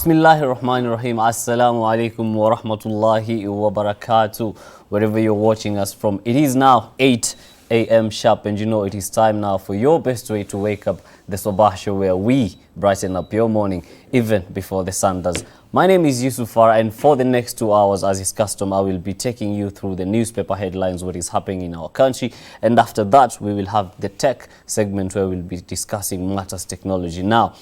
Bismillahirrahmanirrahim. Assalamu alaikum wa rahmatullahi wa barakatuh. Wherever you're watching us from, it is now 8 a.m. sharp, and you know it is time now for your best way to wake up, the Sabah Show, where we brighten up your morning even before the sun does. My name is Yusuf Farah, and for the next 2 hours, as is custom, I will be taking you through the newspaper headlines, what is happening in our country, and after that, we will have the tech segment where we'll be discussing matters technology. Now,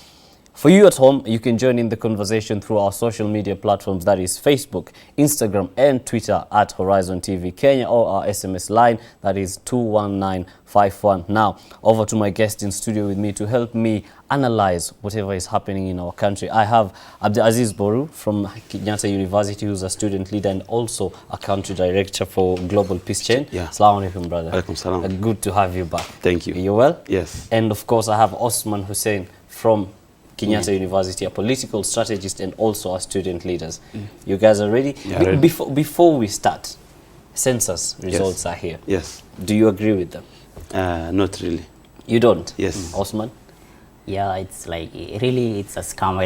for you at home, you can join in the conversation through our social media platforms, that is Facebook, Instagram and Twitter at Horizontv Kenya, or our SMS line, that is 21951. Now, over to my guest in studio with me to help me analyze whatever is happening in our country. I have Abdulaziz Boru from Kenyatta University, who's a student leader and also a country director for Global Peace Chain. Yeah. Assalamu alaikum, brother. Alaikum salam. Good to have you back. Thank you. You well? Yes. And of course, I have Osman Hussein from Kenyatta University, a political strategist and also a student leaders. You guys are ready? Yeah, ready. Before we start, census results are here. Yes. Do you agree with them? Not really. You don't? Yes. Osman? Yeah, it's like, really, it's a scam.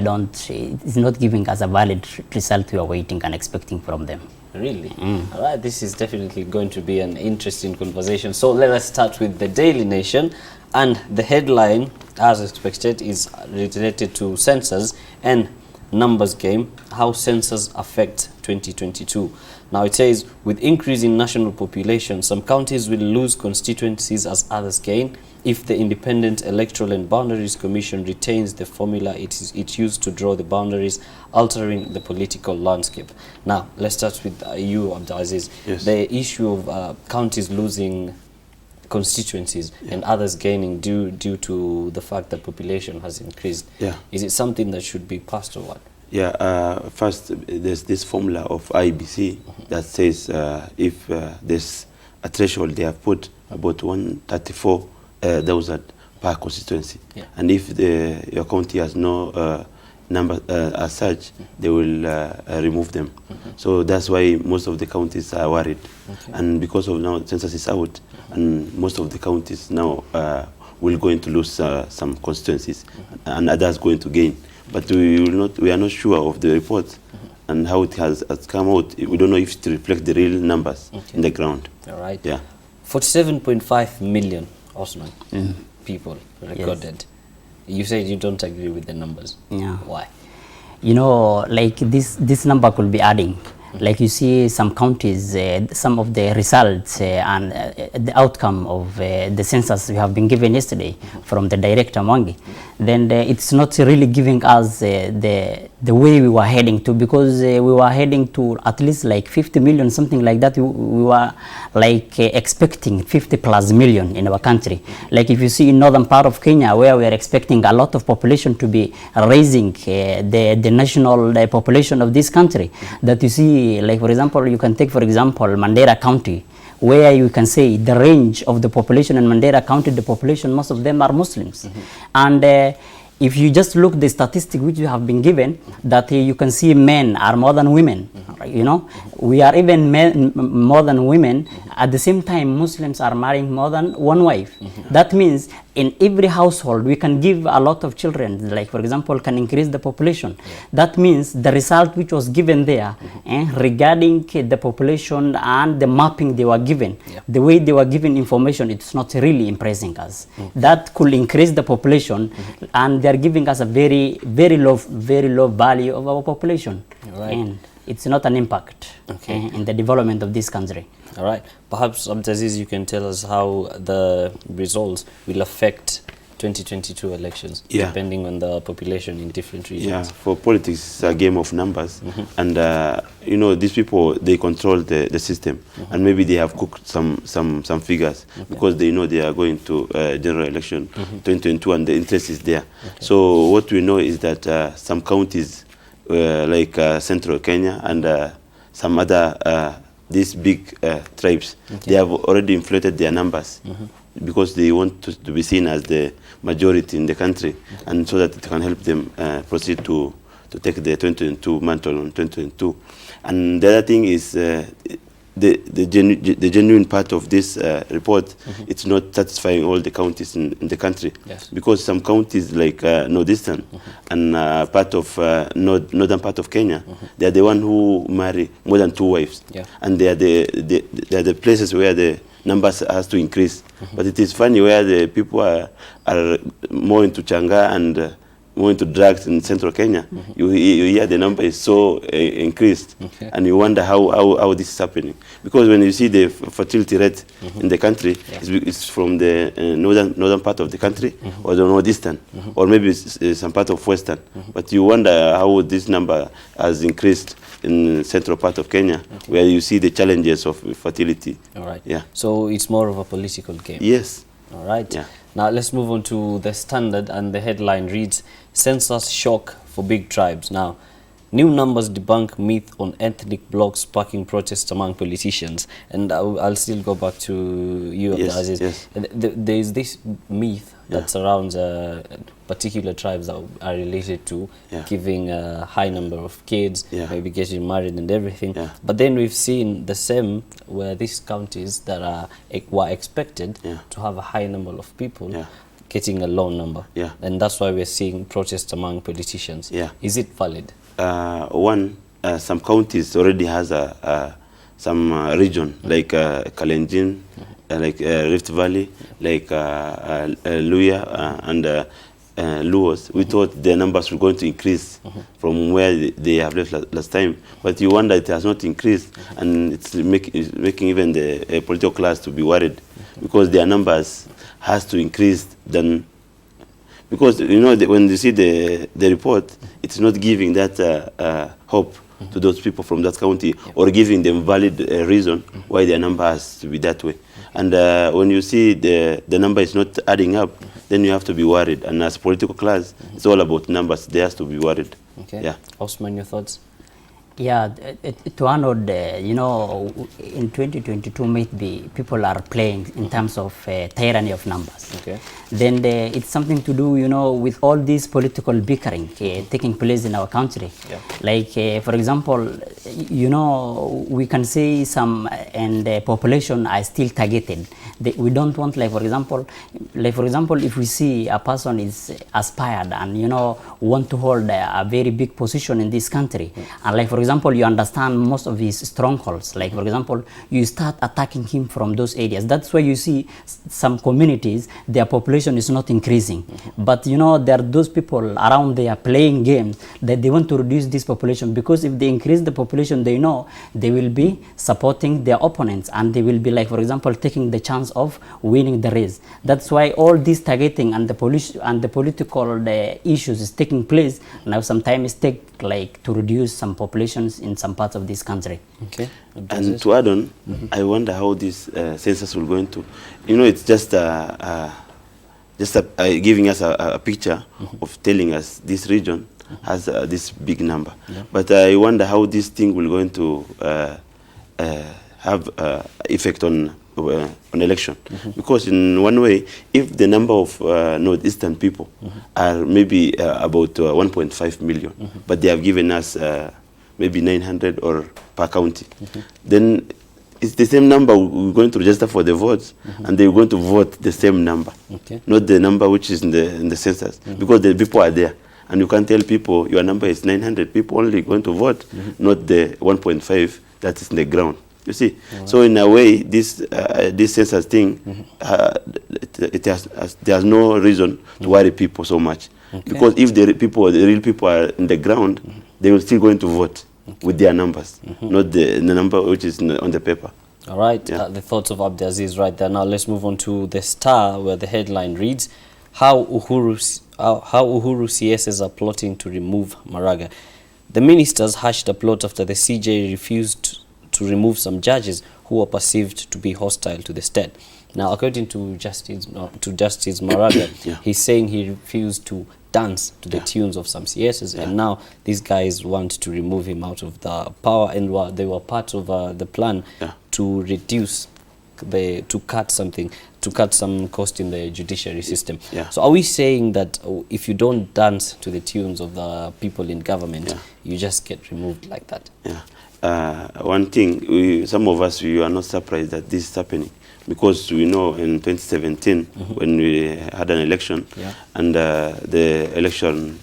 It's not giving us a valid result we are waiting and expecting from them. Really? All right, this is definitely going to be an interesting conversation. So let us start with the Daily Nation. And the headline, as expected, is related to census and numbers game, how census affect 2022. Now it says, with increase in national population, some counties will lose constituencies as others gain if the Independent Electoral and Boundaries Commission retains the formula it used to draw the boundaries, altering the political landscape. Now, let's start with you, Abdulaziz. Yes. The issue of counties losing constituencies and others gaining due to the fact that population has increased. Yeah. Is it something that should be passed or what? Yeah. First, there's this formula of IBC that says if there's a threshold, they have put about 134,000 per constituency. Yeah. And if your county has no number as such, they will remove them. So that's why most of the counties are worried. And because of now the census is out, and most of the counties now will going to lose some constituencies, and others going to gain. But we are not sure of the report and how it has come out. We don't know if it reflects the real numbers in the ground. All right. Yeah. 47.5 million Osman people recorded. Yes. You said you don't agree with the numbers. Yeah. Why? You know, like this number could be adding. Like you see some counties, some of the results and the outcome of the census we have been given yesterday from the director Mwangi, then it's not really giving us the way we were heading to, because we were heading to at least like 50 million, something like that. We were like expecting 50 plus million in our country. Like if you see in northern part of Kenya, where we are expecting a lot of population to be raising the national population of this country, that you see, like for example, you can take for example Mandera County, where you can say the range of the population in Mandera County, the population, most of them are Muslims. And if you just look the statistic which you have been given, that you can see men are more than women. You know, we are even more than women. At the same time, Muslims are marrying more than one wife. That means in every household we can give a lot of children, like for example can increase the population. That means the result which was given there regarding the population and the mapping they were given, the way they were given information, it's not really impressing us. That could increase the population, and they are giving us a very low value of our population. Right. And it's not an impact in the development of this country. All right. Perhaps, Abdulaziz, you can tell us how the results will affect 2022 elections, depending on the population in different regions. Yeah, for politics, it's a game of numbers. And, you know, these people, they control the system. And maybe they have cooked some figures because they know they are going to general election 2022 and the interest is there. So what we know is that some counties, like central Kenya and some other these big tribes, they have already inflated their numbers because they want to be seen as the majority in the country, and so that it can help them proceed to take the 2022 mantle on 2022. And the other thing is the genuine part of this report, it's not satisfying all the counties in the country. Yes. Because some counties like northeastern and part of northern part of Kenya, they are the one who marry more than 2 wives. Yeah. And they are the places where the numbers has to increase. But it is funny where the people are more into changa and more into drugs in central Kenya. You hear the number is so increased, and you wonder how this is happening. Because when you see the fertility rate in the country, it's from the northern part of the country, or the northeastern, or maybe it's some part of western. But you wonder how this number has increased in central part of Kenya, where you see the challenges of fertility. All right. Yeah. So it's more of a political game. Yes. All right. Yeah. Now let's move on to the Standard, and the headline reads, "Census shock for big tribes." Now, new numbers debunk myth on ethnic blocs sparking protests among politicians. And I'll still go back to you, Yes, Aziz. yes. There is this myth that surrounds particular tribes that are related to giving a high number of kids, maybe getting married and everything. But then we've seen the same where these counties that were expected to have a high number of people getting a low number. And that's why we're seeing protests among politicians. Is it valid? Some counties already has some region like Kalenjin, like Rift Valley, like Luya and Luos. We thought their numbers were going to increase from where they have left last time, but you wonder it has not increased, and it's making even the political class to be worried, because their numbers has to increase then. Because you know when you see the report, it's not giving that hope to those people from that county, or giving them valid reason why their number has to be that way. And when you see the number is not adding up, then you have to be worried. And as political class, it's all about numbers. They have to be worried. Okay. Yeah. Osman, your thoughts? Yeah, to Arnold, you know, in 2022, maybe people are playing in terms of tyranny of numbers. Okay. Then it's something to do, you know, with all this political bickering taking place in our country. Like, for example, you know, we can say some, and the population are still targeted. We don't want, like, for example, if we see a person is aspired and, you know, want to hold a very big position in this country, and like, for example, you understand most of his strongholds. Like, for example, you start attacking him from those areas. That's why you see some communities, their population is not increasing. But, you know, there are those people around there playing games that they want to reduce this population, because if they increase the population, they know they will be supporting their opponents, and they will be, like, for example, taking the chance of winning the race. That's why all this targeting and the political issues is taking place now. Sometimes take like to reduce some populations in some parts of this country. Okay. And to add on, I wonder how this census will go into. You know, it's just giving us a picture of telling us this region has this big number. But I wonder how this thing will going to have effect on election. Because in one way, if the number of northeastern people are maybe about 1.5 million, but they have given us maybe 900 or per county, then it's the same number we're going to register for the votes, and they're going to vote the same number, not the number which is in the census, because the people are there. And you can't tell people your number is 900, people only going to vote, not the 1.5 that is in the ground. You see, so in a way, this census thing, there's no reason to worry people so much, because if the real people are in the ground, they will still going to vote with their numbers, not the number which is on the paper. All right, the thoughts of Abdiaziz right there. Now let's move on to the Star, where the headline reads, How Uhuru CSs are plotting to remove Maraga. The ministers hashed a plot after the CJ refused to remove some judges who were perceived to be hostile to the state. Now, according to Justice Maraga, he's saying he refused to dance to the tunes of some CSs, and now these guys want to remove him out of the power, and they were part of the plan to reduce to cut some cost in the judiciary system. So are we saying that if you don't dance to the tunes of the people in government, you just get removed like that? one thing, some of us, we are not surprised that this is happening, because we know in 2017 when we had an election, and the election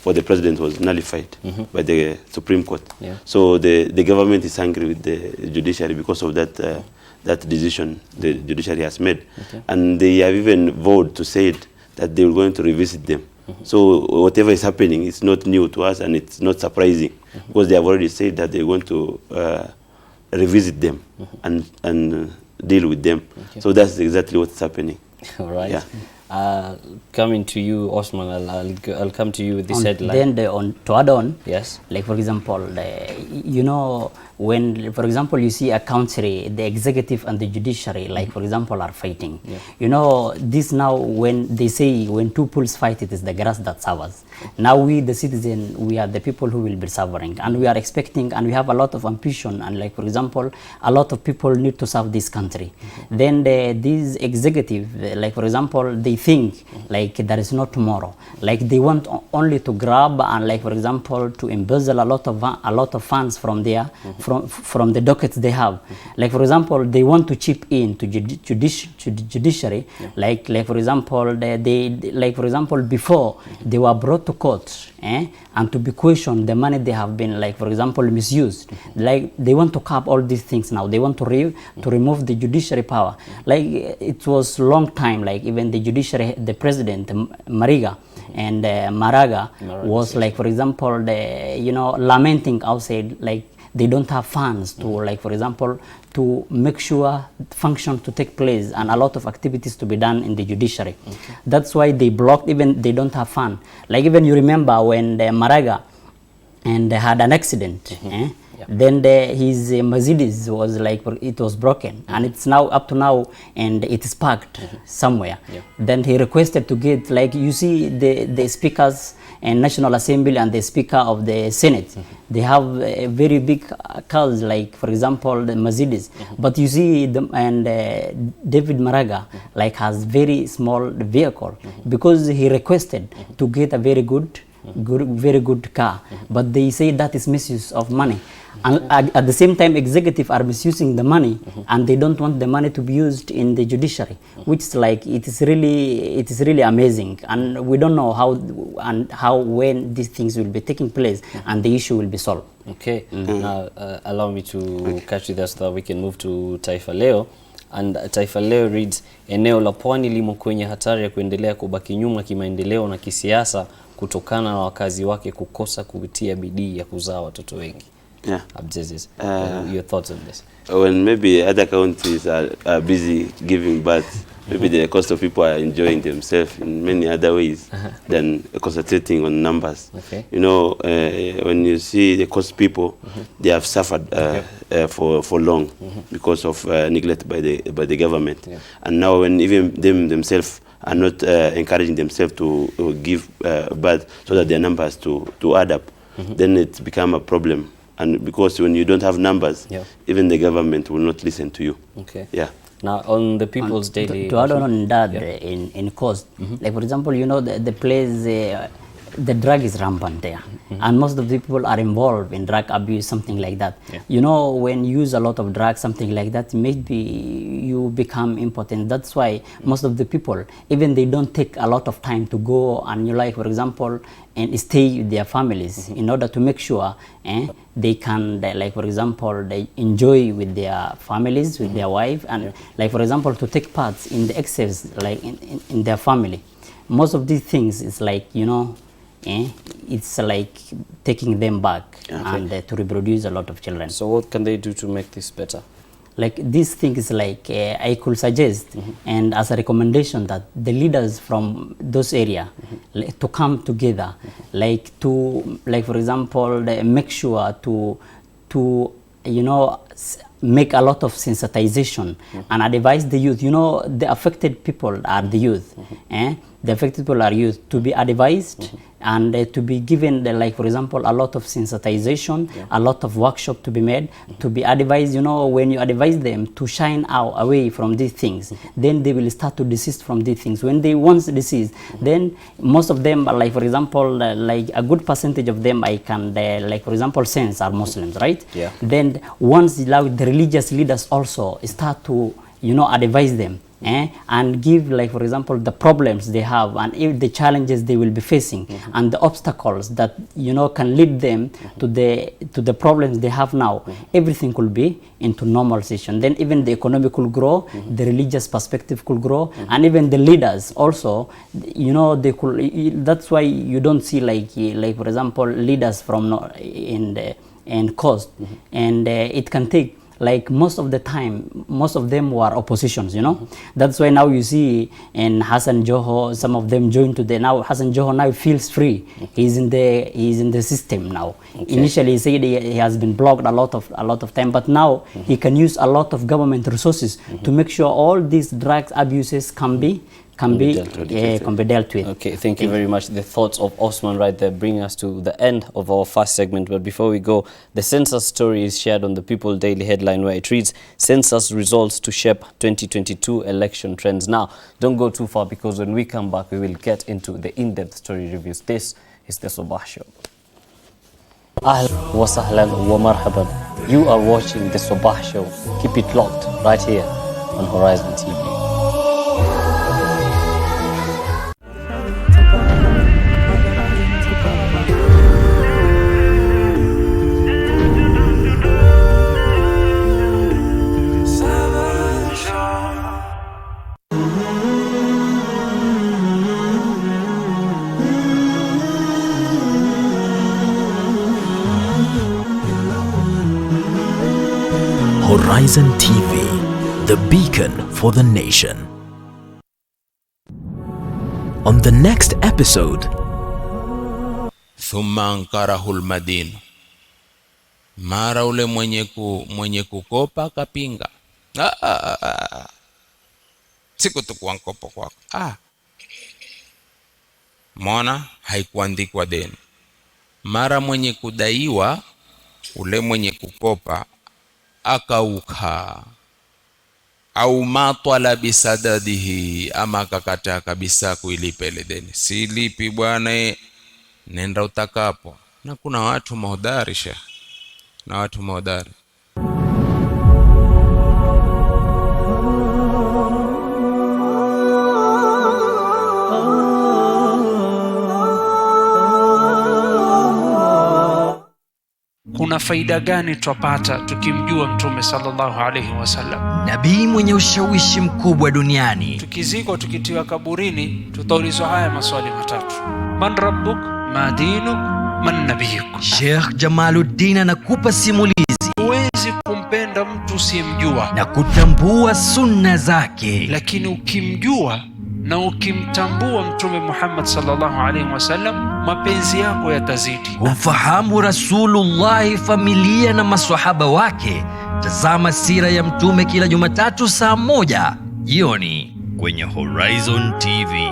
for the president was nullified by the Supreme Court. So the government is angry with the judiciary because of that that decision the judiciary has made, and they have even vowed to say that they were going to revisit them. So whatever is happening is not new to us, and it's not surprising, because they have already said that they're going to revisit them and deal with them. So that's exactly what's happening. All right. Coming to you, Osman, I'll come to you with this headline. Then to add on, yes, like for example, you know, when, for example, you see a country, the executive and the judiciary, like for example, are fighting. You know, this now, when they say when two bulls fight, it is the grass that suffers. Now we, the citizen, we are the people who will be suffering, and we are expecting, and we have a lot of ambition, and like for example, a lot of people need to serve this country. Then these executive, like for example, they think like there is no tomorrow. Like they want only to grab and like for example to embezzle a lot of funds from their from the dockets they have. Like for example, they want to chip in to judiciary. Like for example, they like for example before they were brought to court and to be questioned, the money they have been like for example misused. Like they want to cap all these things now. They want to remove the judiciary power. Like it was long time. Like even the judiciary, the president Mariga and Maraga was like for example lamenting outside, like they don't have funds to like for example to make sure function to take place and a lot of activities to be done in the judiciary. That's why they blocked, even they don't have fund. Like even you remember when the Maraga and they had an accident, then his Mercedes was like, it was broken, and it's now up to now, and it is parked somewhere. Then he requested to get, like you see the speakers and National Assembly and the Speaker of the Senate, they have a very big cars, like for example the Mercedes, but you see David Maraga like has very small vehicle, because he requested to get a very good car, but they say that is misuse of money. And at the same time, executive are misusing the money, and they don't want the money to be used in the judiciary, which is like it is really amazing, and we don't know how when these things will be taking place and the issue will be solved. Okay, now allow me to catch you there so that we can move to Taifa Leo. And Taifa Leo reads, eneo la pwani limo kwenye hatari ya kuendelea kubaki nyuma kimaendeleo na kisiasa kutokana na wakazi wake kukosa kupitia bidii ya kuzaa watoto wengi. Abdulaziz, your thoughts on this? When maybe other countries are busy giving birth, maybe the cost of people are enjoying themselves in many other ways than concentrating on numbers. You know, when you see the cost people, they have suffered for long because of neglect by the government. And now when even themselves are not encouraging themselves to give birth so that their numbers to add up, then it becomes a problem. And because when you don't have numbers, even the government will not listen to you. Now, on the people's daily... To add on that, in cost, like for example, you know, the place, the drug is rampant there. And most of the people are involved in drug abuse, something like that. You know, when you use a lot of drugs, something like that, maybe you become impotent. That's why most of the people, even they don't take a lot of time to go and, you like, for example, and stay with their families in order to make sure they can, like for example, they enjoy with their families, with their wife, and like for example, to take part in the excess, like in their family. Most of these things is like, you know, it's like taking them back and to reproduce a lot of children. So what can they do to make this better? Like these things, like I could suggest, and as a recommendation, that the leaders from those areas to come together, like to, like for example, make sure to you know, make a lot of sensitization and advise the youth. You know, the affected people are the youth. The affected people are youth, to be advised and to be given like for example a lot of sensitization, a lot of workshop to be made, to be advised, when you advise them to shine out away from these things, then they will start to desist from these things. When they once desist, then most of them, like for example, like a good percentage of them I can like for example sense are Muslims, right? Then once like the religious leaders also start to advise them, and give like for example the problems they have and if the challenges they will be facing, and the obstacles that can lead them to the problems they have now, everything could be into normalization. Then even the economy could grow, the religious perspective could grow, and even the leaders also, they could. That's why you don't see like for example leaders from in coast, and it can take like most of the time, most of them were oppositions, That's why now you see in Hassan Joho, some of them joined to now Hassan Joho now feels free. He's in the system now. Initially he said he has been blocked a lot of time, but now he can use a lot of government resources to make sure all these drugs abuses can be dealt with. Okay, thank you very much. The thoughts of Osman right there bring us to the end of our first segment. But before we go, the census story is shared on the People Daily headline, where it reads, "Census results to shape 2022 election trends." Now, don't go too far, because when we come back, we will get into the in-depth story reviews. This is the Sabah Show. Ahlan wa sahlan wa marhaban. You are watching the Sabah Show. Keep it locked right here on Horizon TV. Horizon TV, the beacon for the nation. On the next episode, thumma ankarahul madin, mara ule mwenye kukopa kapinga, sikutukua mkopo kwako, mona haikuandikwa deni. Mara mwenye kudaiwa, ule mwenye kukopa akauka, au matwala bisadadihi, ama akakataa kabisa kuilipa ile deni. Silipi bwana, nenda utakapo. Na kuna watu mahodari na watu mahodari. Kuna faida gani twapata tukimjua Mtume sallallahu alaihi wasallam, nabii mwenye ushawishi mkubwa duniani? Tukizikwa tukitiwa kaburini, tutaulizwa haya maswali matatu: man rabbuk, ma dinuk, man nabiyuk. Sheikh Jamaluddin anakupa simulizi. Huwezi kumpenda mtu usiyemjua na kutambua sunna zake, lakini ukimjua na ukimtambua Mtume Muhammad sallallahu alaihi wasallam, mapenzi yako yatazidi. Ufahamu Rasulullah, familia na maswahaba wake. Tazama sira ya Mtume kila Jumatatu saa 1 jioni kwenye Horizon TV.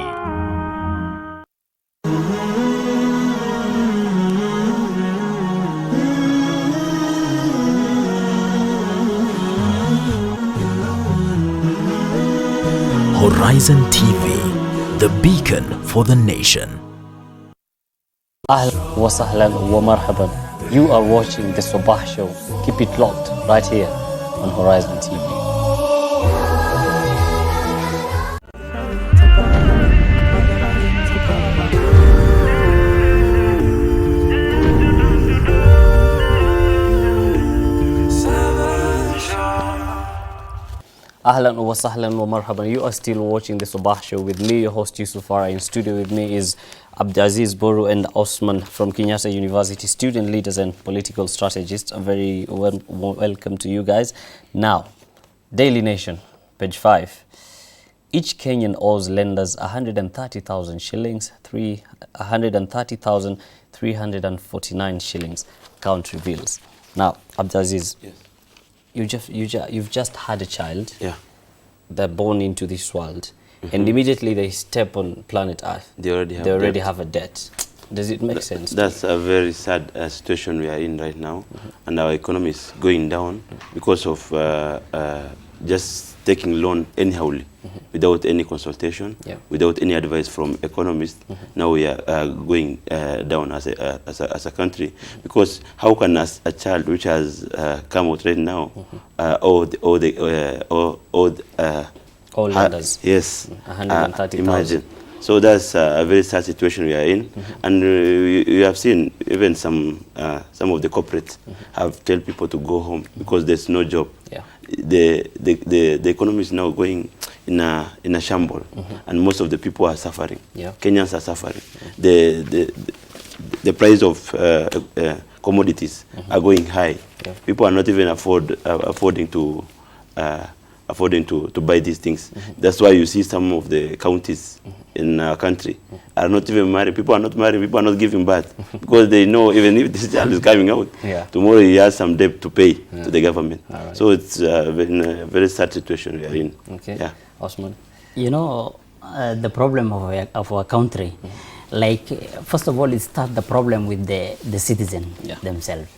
Horizon TV, the beacon for the nation. Ahlan wa sahlan wa marhaban. You are watching the Sabah Show. Keep it locked right here on Horizon TV. Ahlan wa sahlan wa marhaban. You are still watching the Sabah Show with me, your host Yusuf Farah. In studio with me is Abdulaziz Boru and Osman from Kenyatta University, student leaders and political strategists. A very welcome to you guys. Now, Daily Nation, page 5. Each Kenyan owes lenders 130,000 shillings, 130,349 shillings, count reveals. Now, Abdulaziz, yes. You've just had a child. Yeah. They're born into this world, and immediately they step on planet Earth. They already have a debt. Does it make sense? That's a very sad situation we are in right now, and our economy is going down because of just taking loan anyhowly, without any consultation, without any advice from economists. Now we are going down as a country, because how can a child which has come out right now, all lenders, yes, 130,000. imagine. So that's a very sad situation we are in, and we have seen even some of the corporates have tell people to go home because there's no job. Yeah. The economy is now going in a shamble, and most of the people are suffering. Yeah. Kenyans are suffering. The price of commodities are going high. Yeah. People are not even affording to buy these things. That's why you see some of the counties in our country are not even married. People are not married. People are not giving birth because they know even if this child is coming out, tomorrow he has some debt to pay to the government. Right. So it's a very sad situation we are in. Okay. Yeah. Osman? You know, the problem of our country, like, first of all, it starts the problem with the citizen themselves.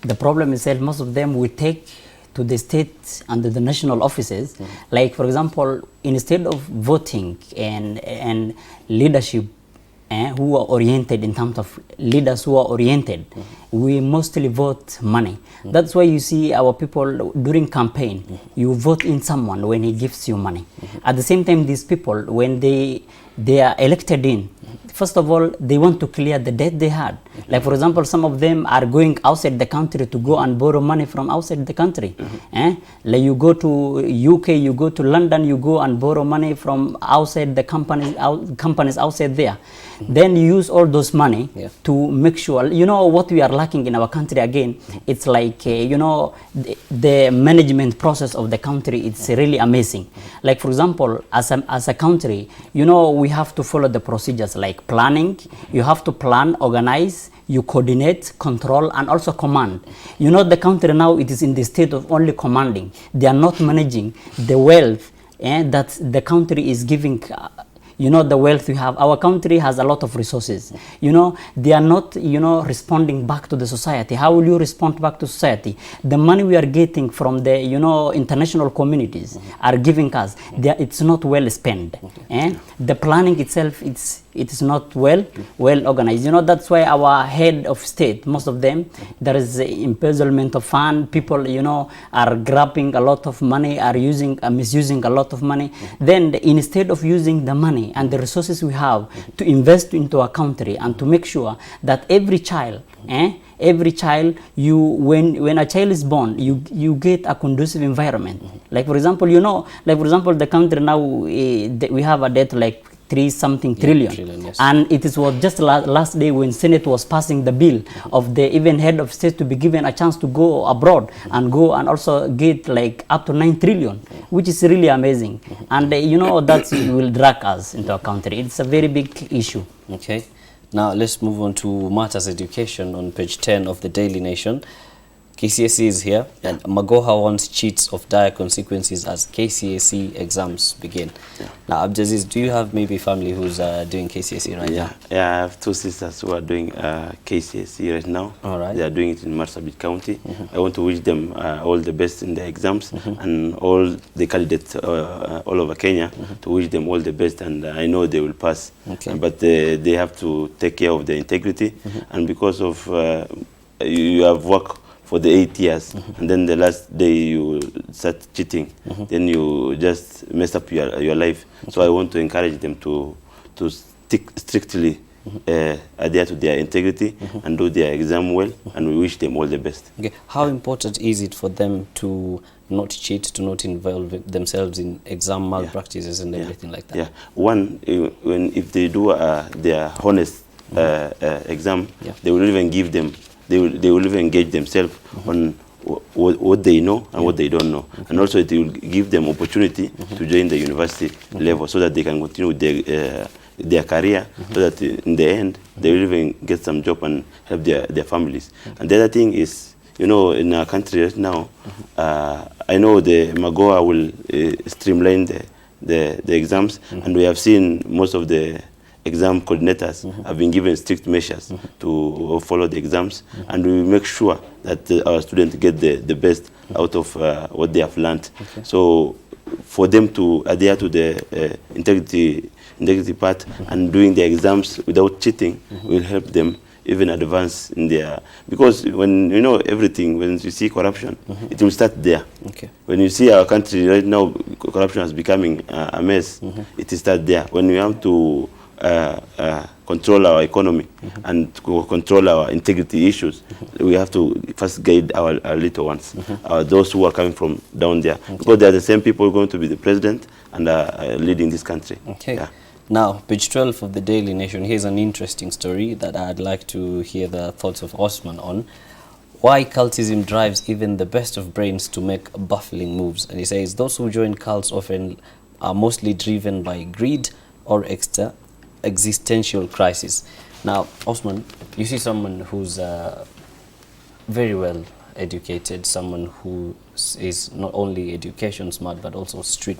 The problem is that most of them will take to the state and the national offices, like, for example, instead of voting and leadership who are oriented, in terms of leaders who are oriented, we mostly vote money. That's why you see our people during campaign, you vote in someone when he gives you money. At the same time, these people, when they are elected in, first of all, they want to clear the debt they had. Like, for example, some of them are going outside the country to go and borrow money from outside the country. Like, you go to UK, you go to London, you go and borrow money from outside the companies outside there. Then you use all those money to make sure, you know, what we are lacking in our country again, it's like, you know, the management process of the country, it's really amazing. Like, for example, as a country, you know, we have to follow the procedures like planning. You have to plan, organize, you coordinate, control, and also command. You know, the country now, it is in the state of only commanding. They are not managing the wealth that the country is giving. You know, the wealth we have. Our country has a lot of resources. You know, they are not, you know, responding back to the society. How will you respond back to society? The money we are getting from the, you know, international communities are giving us, it's not well spent. The planning itself, it is not well organized. You know, that's why our head of state, most of them, there is embezzlement of fund. People, you know, are grabbing a lot of money, are misusing a lot of money. Then instead of using the money and the resources we have to invest into our country and to make sure that every child, when a child is born, you get a conducive environment. Like, for example, you know, like, for example, the country now, we have a debt like 3-something trillion. Yes. And it was just last day when Senate was passing the bill of the even head of state to be given a chance to go abroad and go and also get like up to 9 trillion, which is really amazing. And you know, that will drag us into a country. It's a very big issue. Okay. Now let's move on to matters education on page 10 of the Daily Nation. KCSE is here, and Magoha wants cheats of dire consequences as KCSE exams begin. Now, Abdulaziz, do you have maybe family who's doing KCSE right now? Yeah, I have 2 sisters who are doing KCSE right now. All right. They are doing it in Marsabit County. I want to wish them all the best in the exams, and all the candidates all over Kenya, to wish them all the best, and I know they will pass. Okay. But they have to take care of their integrity, and because of you have worked for the 8 years, and then the last day you start cheating, then you just mess up your life. So I want to encourage them to stick strictly adhere to their integrity and do their exam well, and we wish them all the best. Okay. How important is it for them to not cheat, to not involve themselves in exam malpractices and everything like that? Yeah. One, if they do their honest exam, they will even give them. They will even engage themselves on what they know and what they don't know, and also it will give them opportunity to join the university level, so that they can continue their career, so that in the end they will even get some job and help their families. And the other thing is, you know, in our country right now, I know the Magoa will streamline the exams, and we have seen most of the exam coordinators have been given strict measures to follow the exams, and we make sure that our students get the best out of what they have learned. So for them to adhere to the integrity part and doing the exams without cheating will help them even advance in their, because when you know everything, when you see corruption, it will start there. When you see our country right now, corruption is becoming a mess, it will start there. When we have to control our economy and control our integrity issues, we have to first guide our little ones, those who are coming from down there, because they are the same people going to be the president and leading this country. Now, page 12 of the Daily Nation, here's an interesting story that I'd like to hear the thoughts of Osman on. Why cultism drives even the best of brains to make baffling moves. And he says, those who join cults often are mostly driven by greed or existential crisis. Now, Osman, you see someone who's very well educated, someone who is not only education smart but also street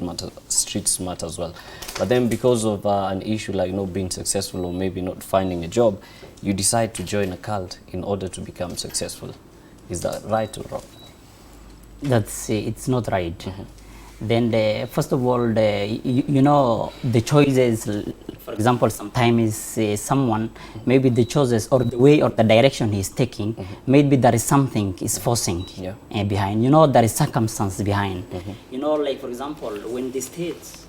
smart as well. But then because of an issue like not being successful or maybe not finding a job, you decide to join a cult in order to become successful. Is that right or wrong? That's it's not right. Then first of all, you know, the choices, for example, sometimes someone, maybe the choices or the way or the direction he's taking, maybe there is something is forcing behind, you know, there is circumstance behind. You know, like for example, when the states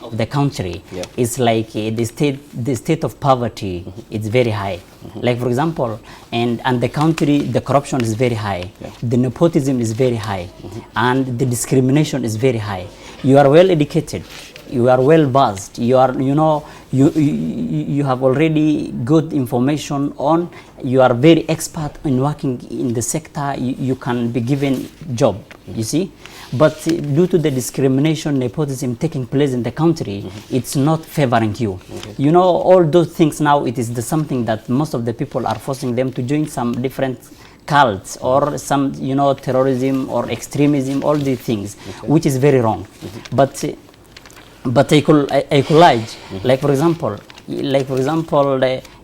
of the country is like the state of poverty is very high. Like for example, and the country, the corruption is very high, the nepotism is very high, and the discrimination is very high. You are well educated, you are well versed, you are, you know, you have already good information on, you are very expert in working in the sector, you can be given job, you see. But due to the discrimination, nepotism taking place in the country, it's not favoring you. You know, all those things now, it is something that most of the people are forcing them to join some different cults or some, you know, terrorism or extremism, all these things, which is very wrong. But I collage, like for example,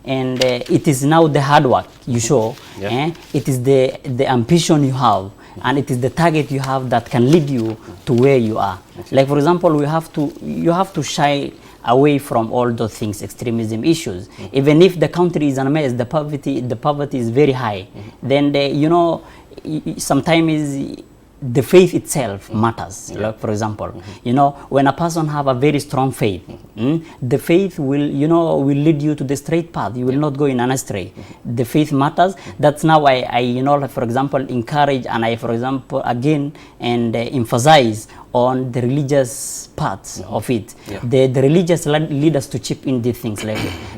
and it is now the hard work you show, it is the ambition you have, and it is the target you have that can lead you to where you are. Like for example, you have to shy away from all those things, extremism issues. Even if the country is a mess, the poverty is very high, then you know, sometimes the faith itself matters. Like for example, you know, when a person have a very strong faith, the faith will, you know, will lead you to the straight path. You will not go in an astray. The faith matters. That's now I you know, like for example, encourage and I, for example, again and emphasize on the religious parts of it. The religious lead us to chip in these things,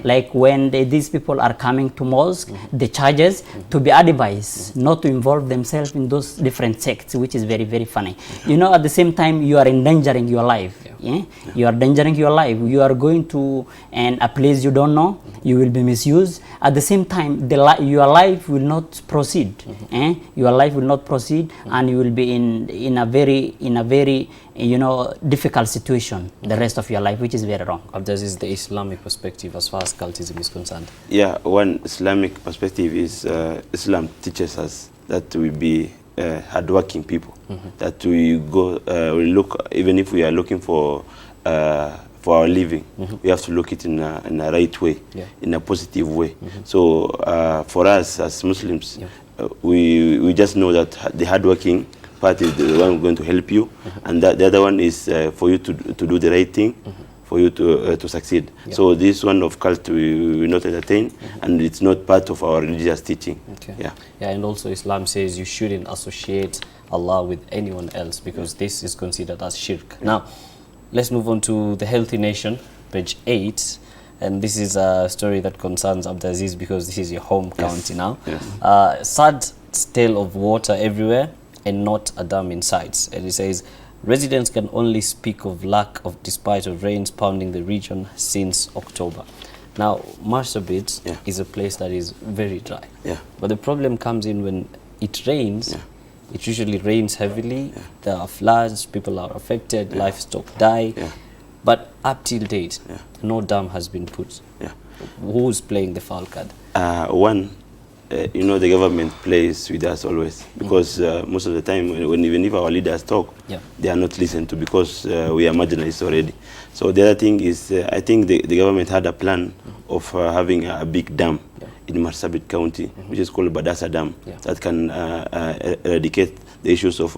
like when these people are coming to mosque, the churches, to be advised not to involve themselves in those different sects, which is very, very funny. You know, at the same time, you are endangering your life. You are endangering your life. You are going to a place you don't know. You will be misused. At the same time, your life will not proceed. Your life will not proceed, and you will be in a very you know, difficult situation the rest of your life, which is very wrong. This is the Islamic perspective as far as cultism is concerned. Yeah, one Islamic perspective is Islam teaches us that we be hardworking people, that we go, we look, even if we are looking for our living, we have to look it in a right way, in a positive way. So for us as Muslims, we just know that the hardworking part is the one going to help you, and that the other one is for you to do the right thing, for you to succeed. So this one of cult we will not entertain, and it's not part of our religious teaching. And also Islam says you shouldn't associate Allah with anyone else, because this is considered as shirk. Now, let's move on to the Healthy Nation, page 8. And this is a story that concerns Abdulaziz, because this is your home county now. Sad tale of water everywhere and not a dam in sight. And it says residents can only speak of lack of despite of rains pounding the region since October. Now, Marsabit is a place that is very dry. But the problem comes in when it rains. It usually rains heavily. There are floods, people are affected, livestock die. But up till date, no dam has been put. Yeah. Who's playing the foul card? One, you know, the government plays with us always, because most of the time, even if our leaders talk, they are not listened to, because we are marginalized already. So the other thing is, I think the government had a plan of having a big dam in Marsabit County, which is called Badasa Dam, that can eradicate the issues of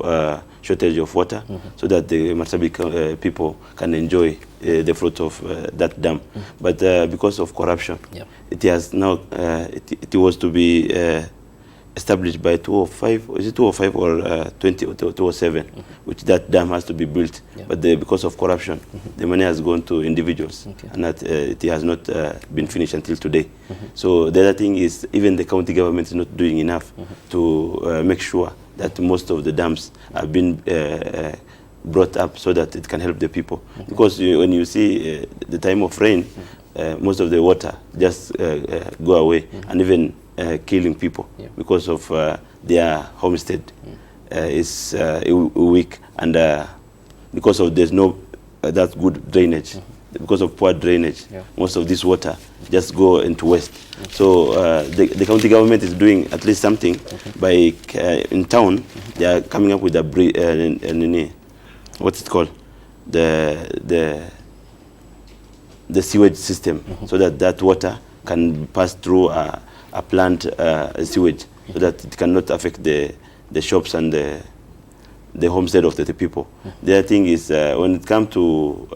shortage of water, so that the Marsabit people can enjoy the fruit of that dam. But because of corruption, it has now, it was to be established by 2005, is it 2005 or 2007, which that dam has to be built. But because of corruption, the money has gone to individuals, and that it has not been finished until today. So the other thing is, even the county government is not doing enough to make sure that most of the dams have been brought up so that it can help the people. Because when you see the time of rain, most of the water just go away, and even killing people because of their homestead is weak, and because of there's no that good drainage, because of poor drainage, most of this water just go into waste. So the county government is doing at least something by in town. They are coming up with a what's it called, the sewage system, so that water can pass through a plant sewage, so that it cannot affect the shops and the homestead of the people. The other thing is, when it comes to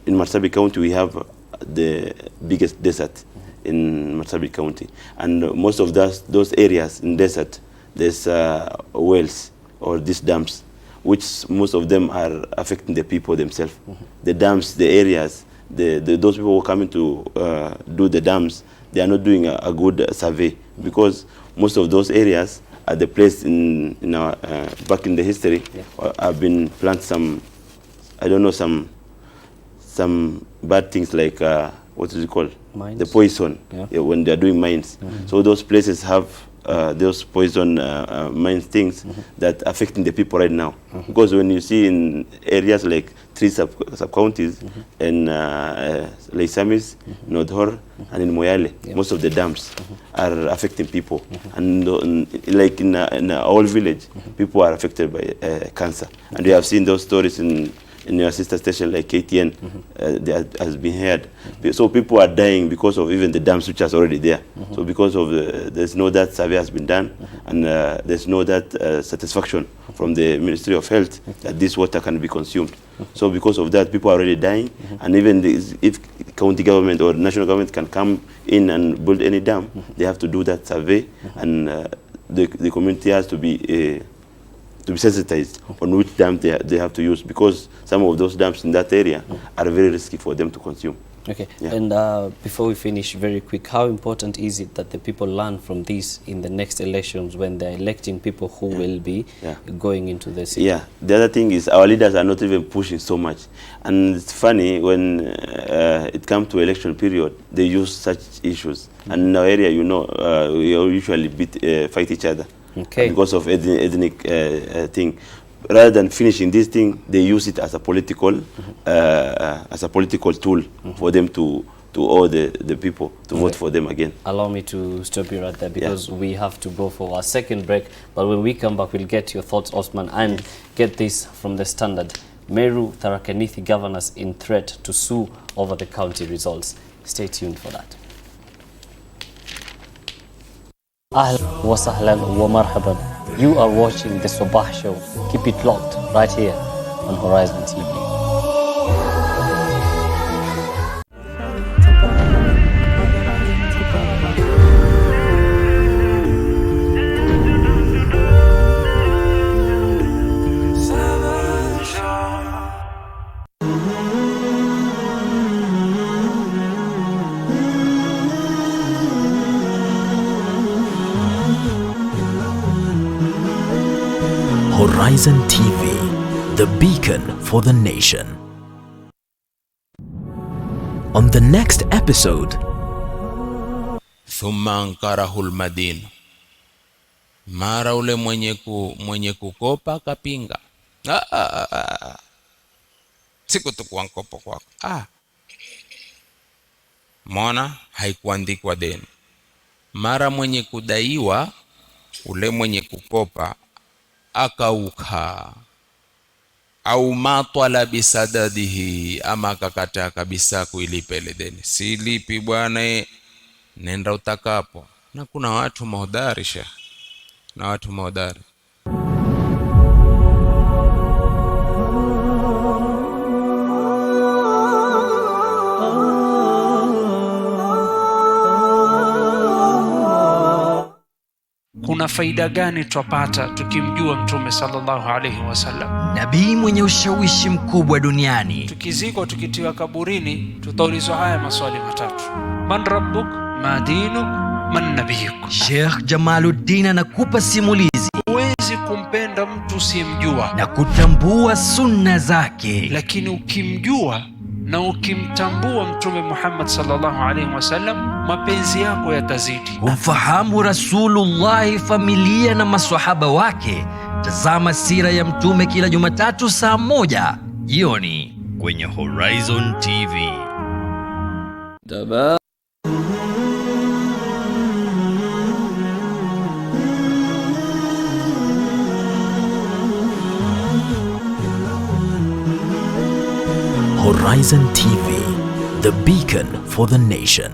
in Marsabit County, we have the biggest desert in Marsabit County, and most of those areas in desert, there's wells or these dams, which most of them are affecting the people themselves. The dams, the areas, those people who are coming to do the dams, they are not doing a good survey, because most of those areas are the place in our back in the history have been planted some, I don't know, some bad things like what is it called? Mines. The poison, when they are doing mines. So those places have those poison mines things that affecting the people right now. Because when you see in areas like 3 sub-counties, in Leisamis, Nodhor, and in Moyale, most of the dams are affecting people. And like in a old village, people are affected by cancer. And we have seen those stories in your sister station like KTN, that has been heard. So people are dying because of even the dams which are already there. So because of there's no that survey has been done, and there's no that satisfaction from the Ministry of Health that this water can be consumed. So because of that, people are already dying, and even if county government or national government can come in and build any dam, they have to do that survey, and the community has to be sensitized on which dam they have to use, because some of those dams in that area are very risky for them to consume. Okay, and before we finish, very quick, how important is it that the people learn from this in the next elections when they're electing people who will be going into the city? Yeah, the other thing is our leaders are not even pushing so much. And it's funny, when it comes to election period, they use such issues. And in our area, you know, we usually fight each other. Okay. Because of ethnic thing, rather than finishing this thing, they use it as a political tool for them to all the people to vote for them again. Allow me to stop you right there, because we have to go for our second break. But when we come back, we'll get your thoughts, Osman, and get this from the Standard. Meru Tharaka Nithi governors in threat to sue over the county results. Stay tuned for that. Ahlan wa sahlan wa marhaban. You are watching the Sabah Show. Keep it locked right here on Horizon TV. Horizon TV, the beacon for the nation. On the next episode, thumma ankarahul madin, mara ule mwenye kukopa kapinga. sikutukua mkopo kwako. Mona haikuandikwa deni. Mara mwenye kudaiwa, ule mwenye kukopa akauka au matwala bisadadihi, ama akakataa kabisa kuilipa ile deni. Silipi bwana, nenda utakapo. Na kuna watu mahodari Sheikh, na watu mahodari. Kuna faida gani twapata tukimjua Mtume sallallahu alaihi wasallam? Nabii mwenye ushawishi mkubwa duniani. Tukizikwa tukitiwa kaburini, tutaulizwa haya maswali matatu: man rabbuk, ma dinuk, man nabiyuk. Sheikh Jamaluddin anakupa simulizi. Huwezi kumpenda mtu usiyemjua na kutambua sunna zake, lakini ukimjua na ukimtambua Mtume Muhammad sallallahu alaihi wasallam, mapenzi yako yatazidi. Ufahamu Rasulullah, familia na maswahaba wake. Tazama sira ya Mtume kila Jumatatu saa 1 jioni kwenye Horizon TV. Horizon TV, the beacon for the nation.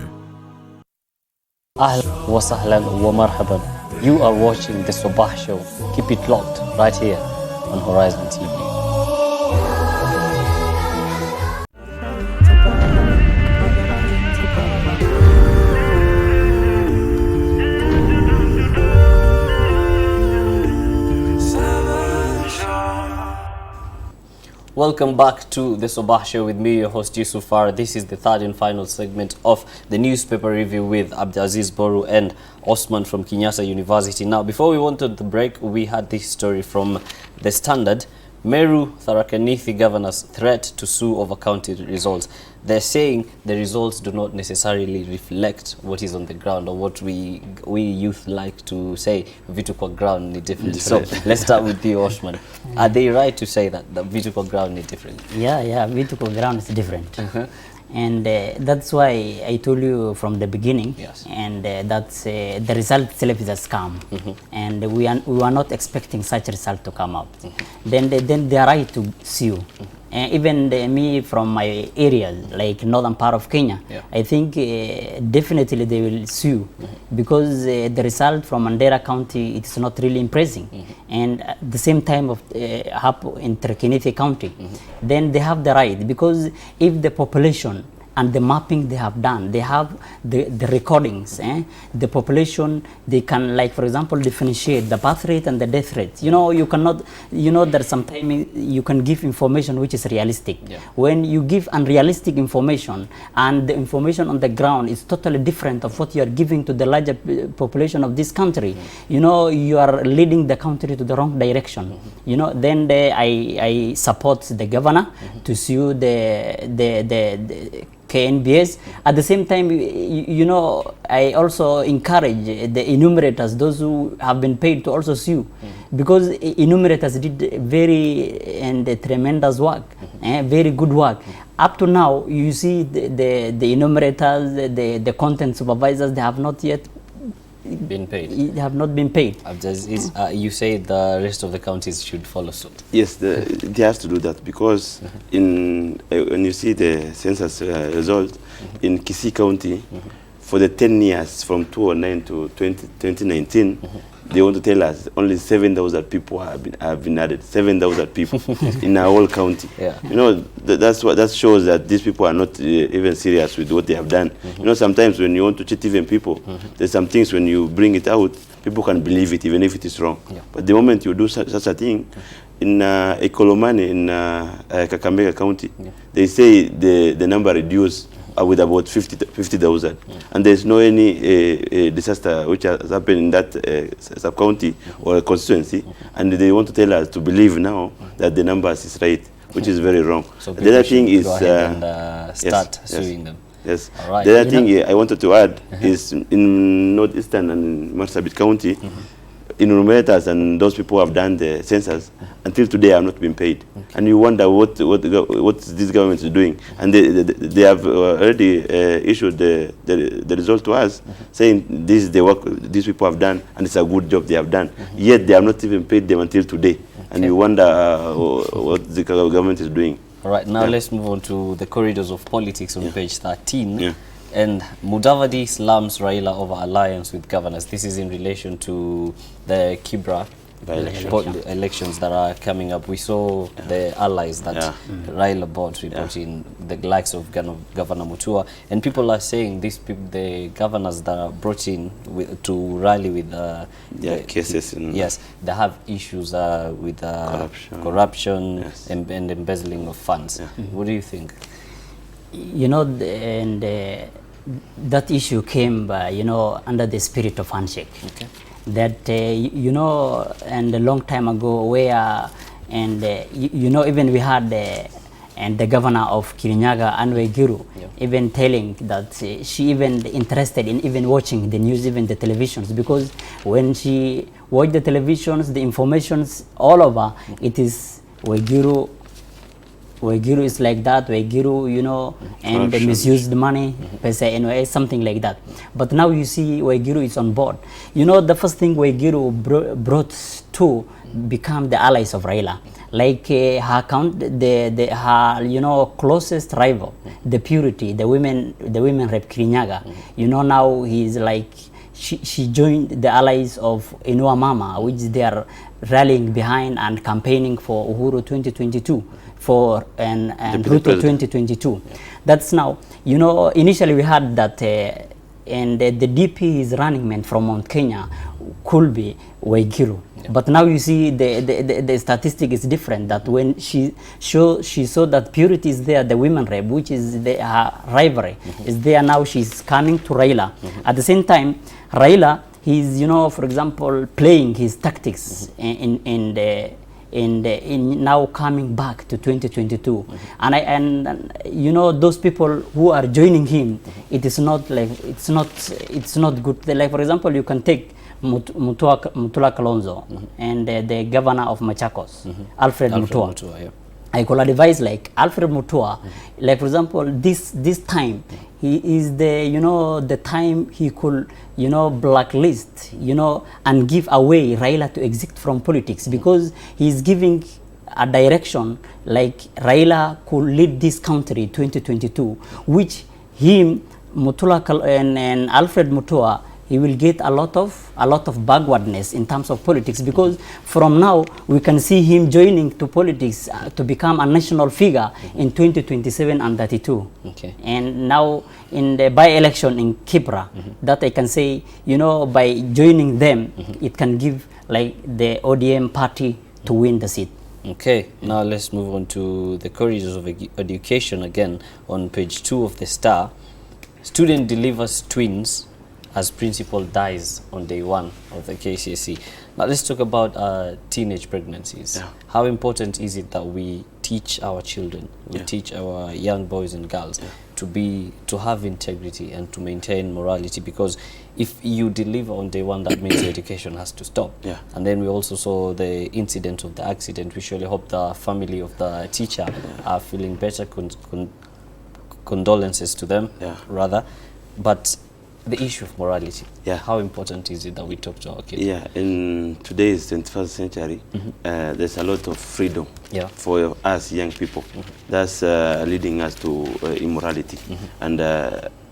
Ahlan wa sahlan wa marhaban. You are watching the Sabah Show. Keep it locked right here on Horizon TV. Welcome back to the Sabah Show with me, your host Yusuf Farah. This is the third and final segment of the newspaper review with Abdulaziz Boru and Osman from Kenyatta University. Now, before we went to the break, we had this story from The Standard. Meru Tharaka Nithi governors threat to sue over county results. They're saying the results do not necessarily reflect what is on the ground, or what we youth like to say, vitu kwa ground ni different. So let's start with you, Osman. Are they right to say that the vitu kwa ground ni different? Yeah, vitu kwa ground is different. And that's why I told you from the beginning, Yes. and that's the result itself is a scam, and we were not expecting such result to come out. Then they are right to sue. Even me from my area, like northern part of Kenya, Yeah. I think definitely they will sue, because the result from Mandera County, it's not really impressing. And at the same time of in Tharaka County, then they have the right, because if the population and the mapping they have done, they have the recordings, the population, they can, like for example, differentiate the birth rate and the death rate. You cannot, that sometimes you can give information which is realistic. Yeah. When you give unrealistic information, and the information on the ground is totally different of what you are giving to the larger population of this country, you are leading the country to the wrong direction. Then I support the governor to sue the KNBS. At the same time, I also encourage the enumerators, those who have been paid, to also sue, because enumerators did very tremendous work, very good work. Up to now, you see the enumerators, the content supervisors, they have not yet Been paid. They have not been paid. You say the rest of the counties should follow suit. Yes, they have to do that, because when you see the census result in Kisii County, for the 10 years from 2009 to 2019, they want to tell us only 7,000 people have been added. 7,000 people in our whole county. Yeah. That shows that these people are not even serious with what they have done. Sometimes when you want to cheat even people, there's some things when you bring it out, people can believe it even if it is wrong. Yeah. But the moment you do such a thing, in Ekolomani, in Kakamega County, they say the number reduced with about 50,000, and there's no any disaster which has happened in that sub-county or constituency, and they want to tell us to believe now that the numbers is right, which is very wrong. So the other thing is go ahead and start suing them. Yes. All right. The other thing I wanted to add is in northeastern and Marsabit County, enumerators and those people who have done the census until today have not been paid. And you wonder what this government is doing. And they have already issued the result to us, saying this is the work these people have done and it's a good job they have done. Yet they have not even paid them until today. And you wonder what the government is doing. All right, now let's move on to the corridors of politics on page 13. Yeah. And Mudavadi slams Raila over alliance with governors. This is in relation to the Kibra elections that are coming up. We saw the allies that Raila bought in the likes of Governor Mutua, and people are saying these people, the governors that are brought in to rally with cases. Yes, they have issues with corruption and embezzling of funds. What do you think? You know, that issue came by, you know, under the spirit of handshake. Okay. That you know, and a long time ago, where you know, even we had and the governor of Kirinyaga, Anwe Giru, even telling that she even interested in even watching the news, even the televisions, because when she watched the televisions, the informations all over, it is Wegiru is like that, Wegiru, you know, and they misuse the money, per se, anyway, something like that. But now you see Wegiru is on board. You know, the first thing Wegiru brought to become the allies of Raila, like her her you know, closest rival, the Purity, the women rep Kirinyaga. You know, now he's like, she joined the allies of Inua Mama, which they are rallying behind and campaigning for Uhuru 2022 and Ruto 2022. That's now, you know, initially we had that and the DP is running man from Mount Kenya could be Wegiru. But now you see the statistic is different, that when she saw that Purity is there, the women rep, which is her rivalry, is there now, she's coming to Raila. At the same time, Raila, he's, you know, for example, playing his tactics in now coming back to 2022. And you know, those people who are joining him, it is not like, it's not good. Like, for example, you can take Mutula Kalonzo and the governor of Machakos, Alfred Mutua. I could advise like Alfred Mutua, like for example, this time he is the, you know, the time he could, you know, blacklist, you know, and give away Raila to exit from politics, because he is giving a direction like Raila could lead this country 2022, which him Mutula and Alfred Mutua, he will get a lot of backwardness in terms of politics, because from now we can see him joining to politics to become a national figure in 2027 and 32. Okay. And now in the by-election in Kibra, that I can say, you know, by joining them, it can give like the ODM party to win the seat. Okay, now let's move on to the corridors of education again on page 2 of the Star. Student delivers twins as principal dies on day 1 of the KCSE. Now let's talk about teenage pregnancies. How important is it that we teach our children, we teach our young boys and girls to have integrity and to maintain morality? Because if you deliver on day 1, that means the education has to stop. And then we also saw the incident of the accident. We surely hope the family of the teacher are feeling better. Condolences to them, rather. But the issue of morality, how important is it that we talk to our kids? In today's 21st century, there's a lot of freedom for us young people. That's leading us to immorality. And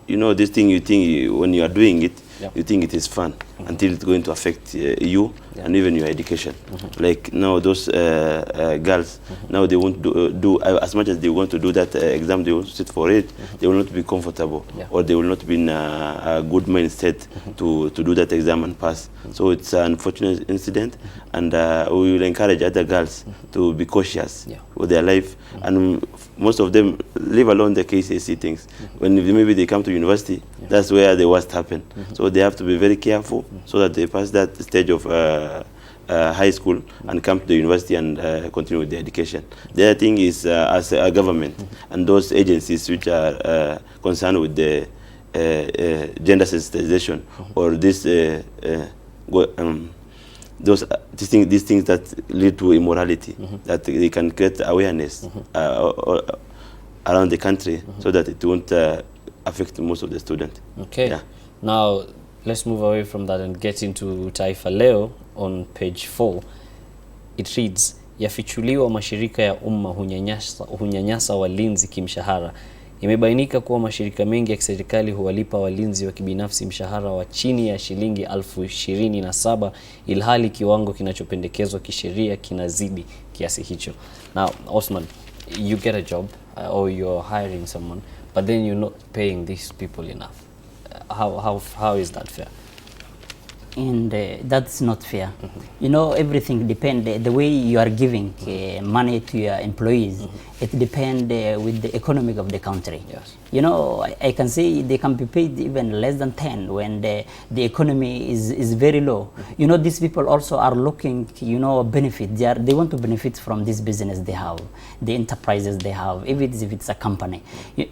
you know, this thing, you think when you are doing it, you think it is fun until it's going to affect you and even your education. Like now, those girls, now they won't do as much as they want to do that exam, they want to sit for it, they will not be comfortable, or they will not be in a good mindset to do that exam and pass. So it's an unfortunate incident, and we will encourage other girls to be cautious with their life, and most of them leave alone the KCSE things. When maybe they come to university, that's where the worst happen. So they have to be very careful so that they pass that stage of high school and come to the university and continue with their education. The other thing is, as a government and those agencies which are concerned with the gender sensitization or this these things that lead to immorality, that they can create awareness around the country, so that it won't affect most of the students. Okay. Yeah. Now let's move away from that and get into Taifa Leo on page 4. It reads, yafichuliwa mashirika ya umma hunyanyasa walinzi kimshahara. Imebainika kuwa mashirika mengi ya kiserikali huwalipa walinzi wa kibinafsi mshahara wa chini ya shilingi 27,000 ilhali kiwango kinachopendekezwa kisheria kinazidi kiasi hicho. Now, Osman, you get a job or you're hiring someone, but then you're not paying these people enough. How is that fair? And that's not fair. You know, everything depends, the way you are giving money to your employees, it depends with the economic of the country. Yes. You know, I can say they can be paid even less than 10 when the economy is very low. You know, these people also are looking, you know, benefit. They want to benefit from this business they have, the enterprises they have, if it's a company.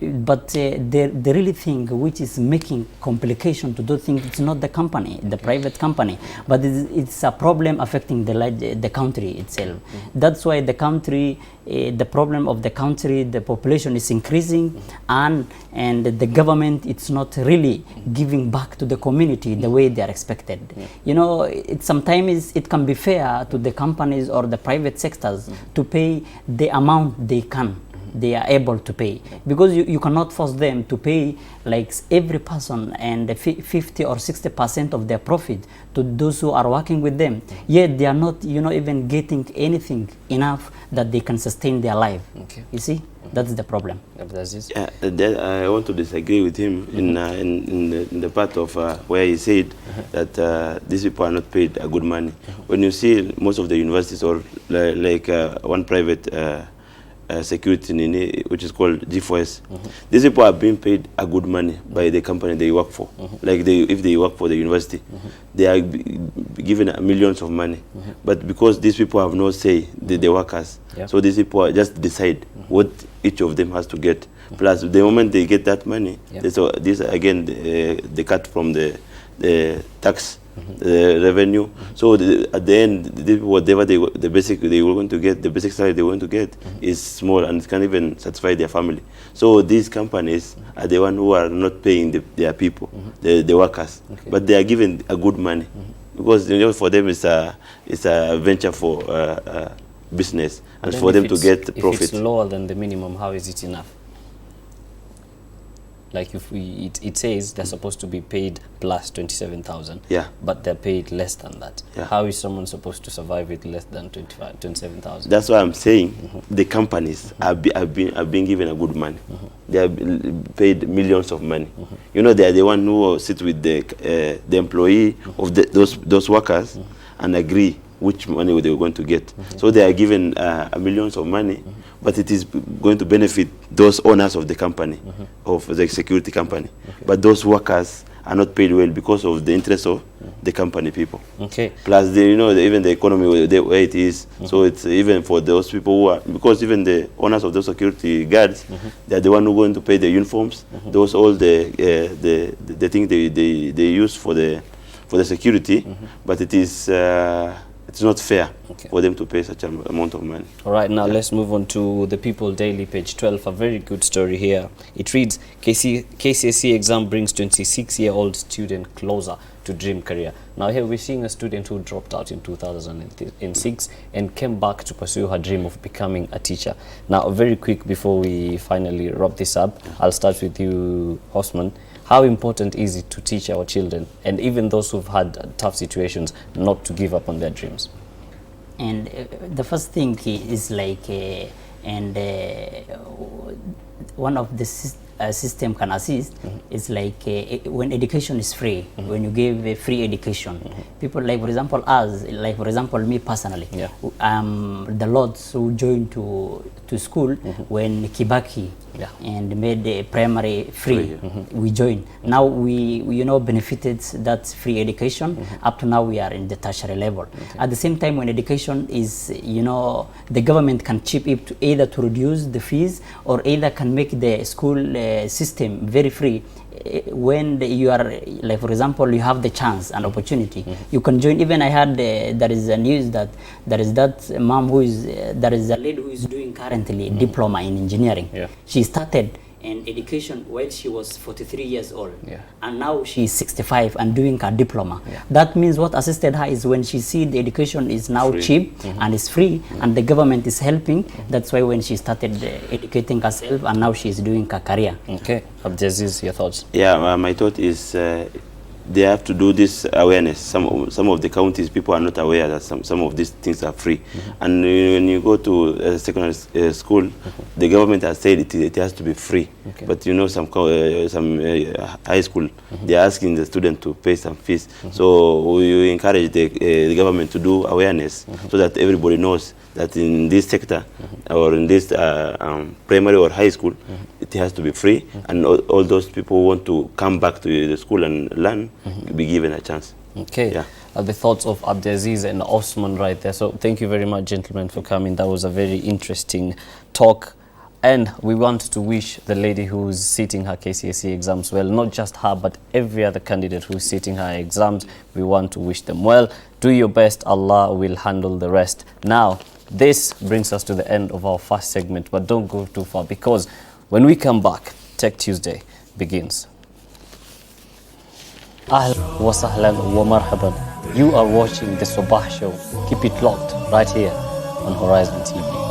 But the really thing which is making complication to do things, it's not the company, the private company, but it's a problem affecting the country itself. That's why the country, the problem of the country, the population is increasing, and the government, it's not really giving back to the community the way they are expected. You know, sometimes it can be fair to the companies or the private sectors to pay the amount they are able to pay, because you cannot force them to pay like every person and 50 or 60% of their profit to those who are working with them, yet they are not, you know, even getting anything enough that they can sustain their life. Okay. You see, that's the problem. I want to disagree with him in the part of where he said that these people are not paid a good money. When you see most of the universities, or like one private security which is called G4S, these people are being paid a good money by the company they work for. Like if they work for the university, they are given millions of money. But because these people have no say, the workers, so these people just decide what each of them has to get. Plus, the moment they get that money, so this again they cut from the tax revenue. So at the end, whatever the basic they were going to get, the basic salary they were going to get is small, and it can't even satisfy their family. So these companies are the one who are not paying their people, the workers, but they are given a good money, because, you know, for them it's a venture for business, and for them to get profit. If it's lower than the minimum, how is it enough? Like if it says they're supposed to be paid plus 27,000, but they're paid less than that. How is someone supposed to survive with less than 27,000? That's why I'm saying the companies are being given a good money. They are paid millions of money. You know, they are the one who sit with the employee of those workers and agree which money they were going to get. So they are given millions of money, but it is going to benefit those owners of the company, of the security company. But those workers are not paid well because of the interest of the company people. Plus, you know, even the economy the way it is. So it's even for those people who are, because even the owners of those security guards, they are the one who are going to pay the uniforms, those all the things they use for the security. But it is it's not fair for them to pay such an amount of money. All right, now let's move on to the People Daily, page 12. A very good story here. It reads, KCSE exam brings 26-year-old student closer to dream career. Now here we're seeing a student who dropped out in 2006 and came back to pursue her dream of becoming a teacher. Now, very quick before we finally wrap this up, I'll start with you, Osman. How important is it to teach our children, and even those who've had tough situations, not to give up on their dreams? And the first thing is like, one of the system can assist is like when education is free, when you give free education, people like, for example, us, like for example me personally, the lots who joined to school when Kibaki and made the primary free, we joined. Now we you know benefited that free education. Up to now we are in the tertiary level. At the same time, when education is, you know, the government can chip it to either to reduce the fees or either can make the school system very free. when you are, like for example, you have the chance and opportunity, you can join. Even I heard there is a news that there is that mom who is, there is a lady who is doing currently diploma in engineering. Yeah. She started in education when she was 43 years old, Yeah. and now she is 65 and doing her diploma. Yeah. That means what assisted her is when she see the education is now Free. cheap and is free, and the government is helping. That's why when she started educating herself, and now she is doing her career. Okay, Abdulaziz, your thoughts? Yeah, my thought is they have to do this awareness. Some of the counties, people are not aware that some of these things are free. And when you go to secondary school, the government has said it has to be free. Okay. But you know, some high school, they're asking the student to pay some fees. So we encourage the government to do awareness so that everybody knows that in this sector or in this primary or high school, it has to be free, and all those people who want to come back to the school and learn be given a chance. Okay. Yeah. The thoughts of Abdulaziz and Osman right there. So thank you very much, gentlemen, for coming. That was a very interesting talk. And we want to wish the lady who's sitting her KCSE exams well, not just her, but every other candidate who's sitting her exams. We want to wish them well. Do your best. Allah will handle the rest. Now, this brings us to the end of our first segment, but don't go too far, because when we come back, Tech Tuesday begins. Ahlan wa sahlan wa marhaban. You are watching the Sabah Show. Keep it locked right here on Horizon TV.